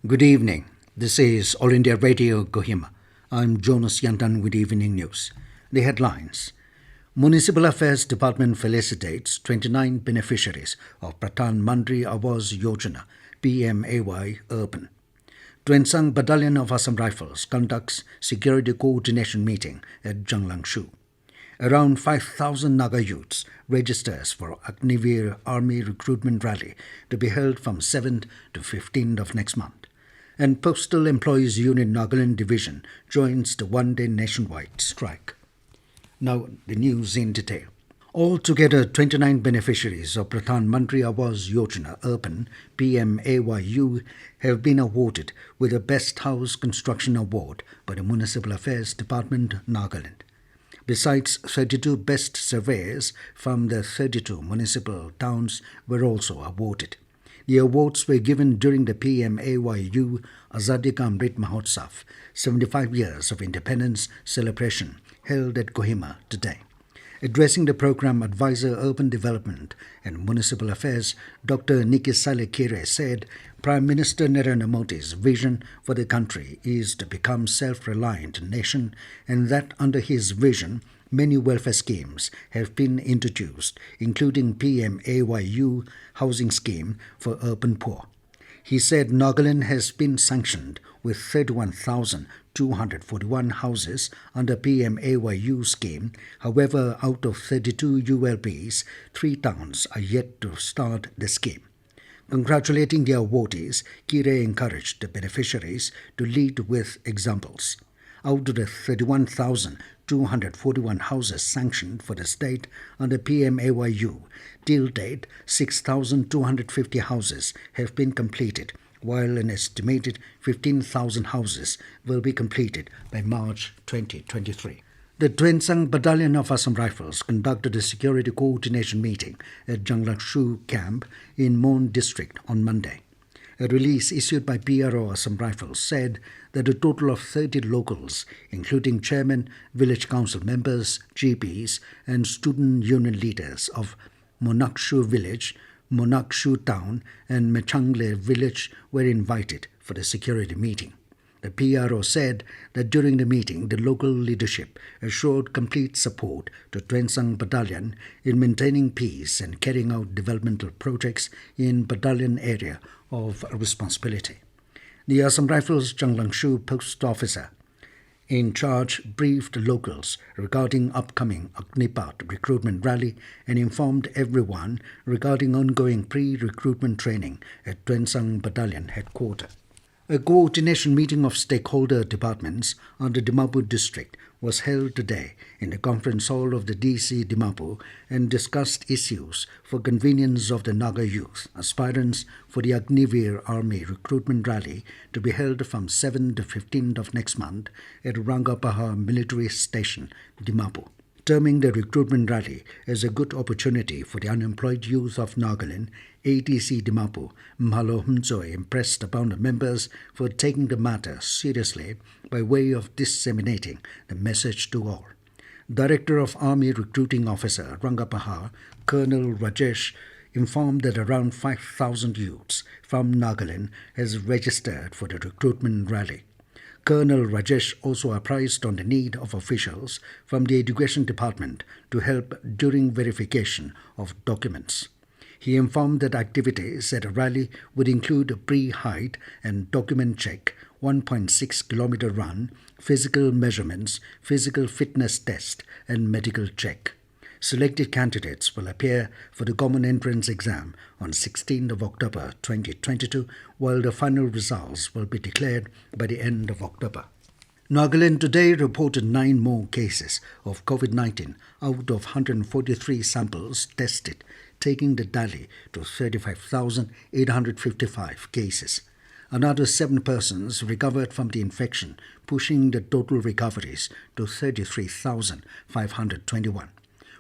Good evening. This is All India Radio Kohima. I'm Jonas Yantan with Evening News. The headlines. Municipal Affairs Department felicitates 29 beneficiaries of Pradhan Mantri Awas Yojana, PMAY Urban. Tuensang Battalion of Assam Rifles conducts security coordination meeting at Changlangshu. Around 5,000 Naga youths registers for Agniveer Army Recruitment Rally to be held from 7th to 15th of next month. And Postal Employees Union Nagaland Division joins the one-day nationwide strike. Now the news in detail. Altogether, 29 beneficiaries of Pradhan Mantri Awas Yojana Urban PMAYU have been awarded with the Best House Construction Award by the Municipal Affairs Department, Nagaland. Besides, 32 best surveyors from the 32 municipal towns were also awarded. The awards were given during the PMAYU Azadi Ka Amrit Mahotsav, 75 years of independence celebration, held at Kohima today. Addressing the program, Advisor Urban Development and Municipal Affairs, Dr. Nikisale Kire said, Prime Minister Narendra Modi's vision for the country is to become self-reliant nation, and that under his vision, many welfare schemes have been introduced, including PMAYU housing scheme for urban poor. He said Nagaland has been sanctioned with 31,241 houses under PMAYU scheme. However, out of 32 ULBs, 3 towns are yet to start the scheme. Congratulating the awardees, Kire encouraged the beneficiaries to lead with examples. Out of the 31,241 houses sanctioned for the state under PMAYU, till date, 6,250 houses have been completed, while an estimated 15,000 houses will be completed by March 2023. The Tuensang Battalion of Assam Rifles conducted a security coordination meeting at Changlangshu camp in Mon district on Monday. A release issued by PRO Assam Rifles said that a total of 30 locals, including chairmen, village council members, GPs, and student union leaders of Monakshu village, Monakshu town, and Mechangle village were invited for the security meeting. The PRO said that during the meeting, the local leadership assured complete support to Tuensang Battalion in maintaining peace and carrying out developmental projects in battalion area of responsibility. The Assam Rifles Changlangshu post officer in charge briefed locals regarding upcoming Agniveer Recruitment Rally and informed everyone regarding ongoing pre-recruitment training at Tuensang Battalion headquarters. A coordination meeting of stakeholder departments under Dimapur district was held today in the conference hall of the DC Dimapur and discussed issues for convenience of the Naga youth aspirants for the Agniveer Army Recruitment Rally to be held from 7th to 15th of next month at Rangapaha Military Station, Dimapur. Terming the recruitment rally as a good opportunity for the unemployed youth of Nagaland, ATC Dimapur Mhalo Humzoe impressed upon the members for taking the matter seriously by way of disseminating the message to all. Director of Army Recruiting Officer Rangapaha, Colonel Rajesh, informed that around 5,000 youths from Nagaland has registered for the recruitment rally. Colonel Rajesh also apprised on the need of officials from the Education Department to help during verification of documents. He informed that activities at a rally would include a pre-height and document check, 1.6 kilometer run, physical measurements, physical fitness test, and medical check. Selected candidates will appear for the common entrance exam on 16th of October 2022, while the final results will be declared by the end of October. Nagaland today reported 9 more cases of COVID-19 out of 143 samples tested, taking the tally to 35,855 cases. Another 7 persons recovered from the infection, pushing the total recoveries to 33,521.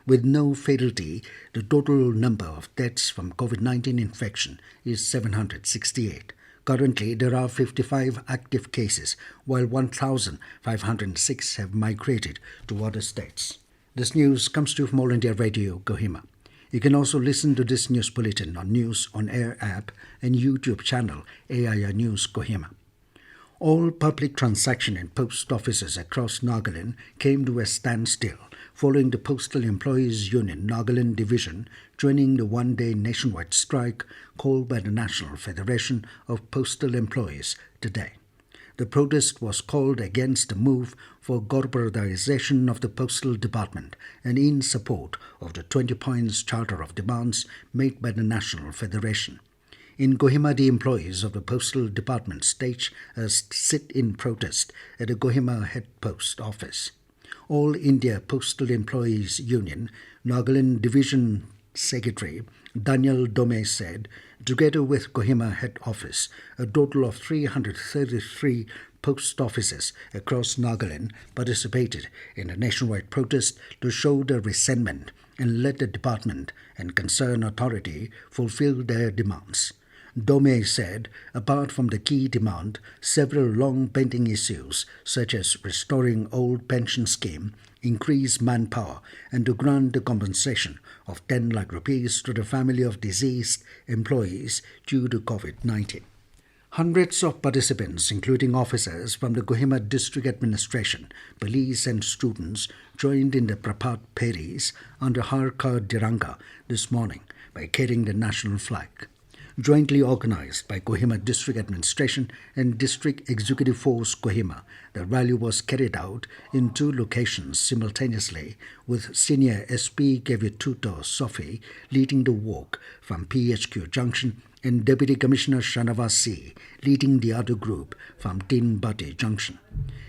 With no fatality, the total number of deaths from COVID-19 infection is 768. Currently, there are 55 active cases, while 1,506 have migrated to other states. This news comes to you from All India Radio, Kohima. You can also listen to this news bulletin on News on Air app and YouTube channel AIR News Kohima. All public transaction in post offices across Nagaland came to a standstill following the Postal Employees Union Nagaland Division joining the one-day nationwide strike called by the National Federation of Postal Employees today. The protest was called against the move for corporatization of the Postal Department and in support of the 20 points charter of demands made by the National Federation. In Kohima, the employees of the Postal Department staged a sit-in protest at the Kohima Head Post Office. All India Postal Employees Union Nagaland Division Secretary Daniel Dome said, together with Kohima Head Office, a total of 333 post offices across Nagaland participated in a nationwide protest to show their resentment and let the department and concerned authority fulfill their demands. Dome said, apart from the key demand, several long-pending issues such as restoring old pension scheme, increase manpower, and to grant the compensation of 10 lakh rupees to the family of deceased employees due to COVID-19. Hundreds of participants, including officers from the Kohima District Administration, police and students, joined in the Prabhat Peris under Har Kar Diranga this morning by carrying the national flag. Jointly organized by Kohima District Administration and District Executive Force Kohima, the rally was carried out in 2 locations simultaneously, with Senior SP Kevituto Sophie leading the walk from PHQ Junction and Deputy Commissioner Shanava C leading the other group from Tinbati Junction.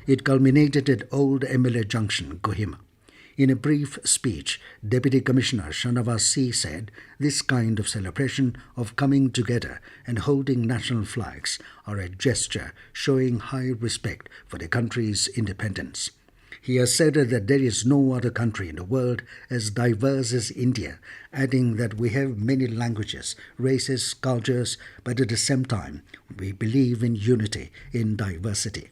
It culminated at Old MLA Junction, Kohima. In a brief speech, Deputy Commissioner Shanava C said, this kind of celebration of coming together and holding national flags are a gesture showing high respect for the country's independence. He asserted that there is no other country in the world as diverse as India, adding that we have many languages, races, cultures, but at the same time, we believe in unity in diversity.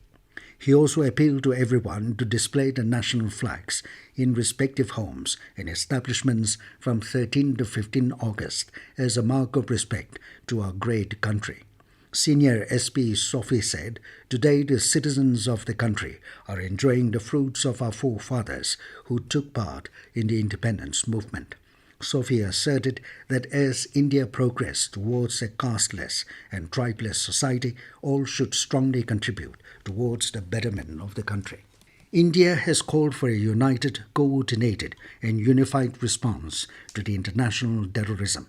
He also appealed to everyone to display the national flags in respective homes and establishments from 13 to 15 August as a mark of respect to our great country. Senior SP Sophie said, today the citizens of the country are enjoying the fruits of our forefathers who took part in the independence movement. Sophie asserted that as India progressed towards a casteless and tribeless society, all should strongly contribute towards the betterment of the country. India has called for a united, coordinated and unified response to the international terrorism.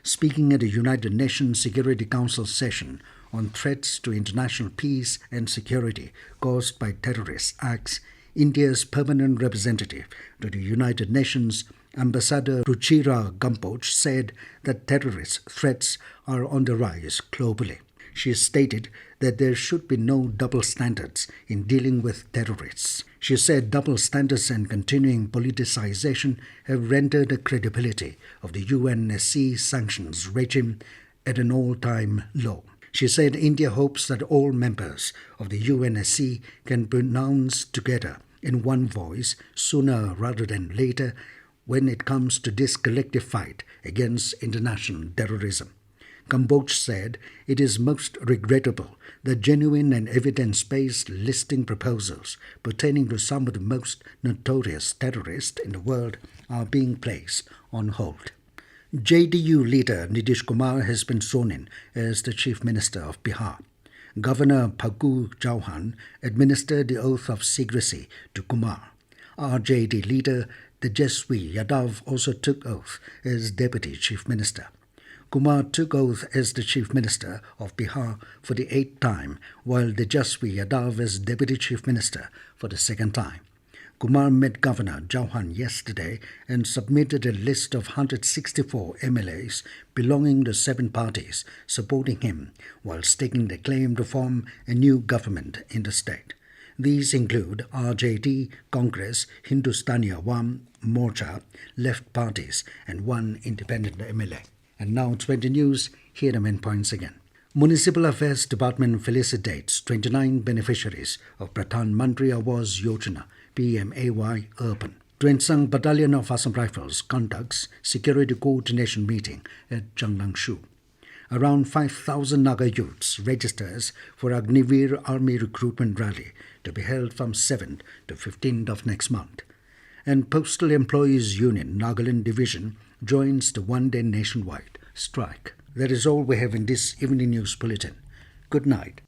Speaking at the United Nations Security Council session on threats to international peace and security caused by terrorist acts, India's permanent representative to the United Nations, Ambassador Ruchira Gampoch, said that terrorist threats are on the rise globally. She stated that there should be no double standards in dealing with terrorists. She said double standards and continuing politicization have rendered the credibility of the UNSC sanctions regime at an all-time low. She said India hopes that all members of the UNSC can pronounce together in one voice sooner rather than later when it comes to this collective fight against international terrorism. Gampoch said it is most regrettable that genuine and evidence-based listing proposals pertaining to some of the most notorious terrorists in the world are being placed on hold. JDU leader Nitish Kumar has been sworn in as the Chief Minister of Bihar. Governor Phagu Chauhan administered the oath of secrecy to Kumar. RJD leader Tejaswi Yadav also took oath as Deputy Chief Minister. Kumar took oath as the Chief Minister of Bihar for the 8th time, while Tejaswi Yadav as Deputy Chief Minister for the 2nd time. Kumar met Governor Chauhan yesterday and submitted a list of 164 MLAs belonging to 7 parties supporting him while staking the claim to form a new government in the state. These include RJD, Congress, Hindustani Awam Morcha, left parties and 1 independent MLA. And now 20 news, here are the main points again. Municipal Affairs Department felicitates 29 beneficiaries of Pradhan Mantri Awas Yojana, PMAY Urban. Tuensang Battalion of Assam Rifles conducts security coordination meeting at Changlangshu. Around 5,000 Naga youths registers for Agniveer Army Recruitment Rally to be held from 7th to 15th of next month. And Postal Employees Union, Nagaland Division, joins the one-day nationwide strike. That is all we have in this evening news bulletin. Good night.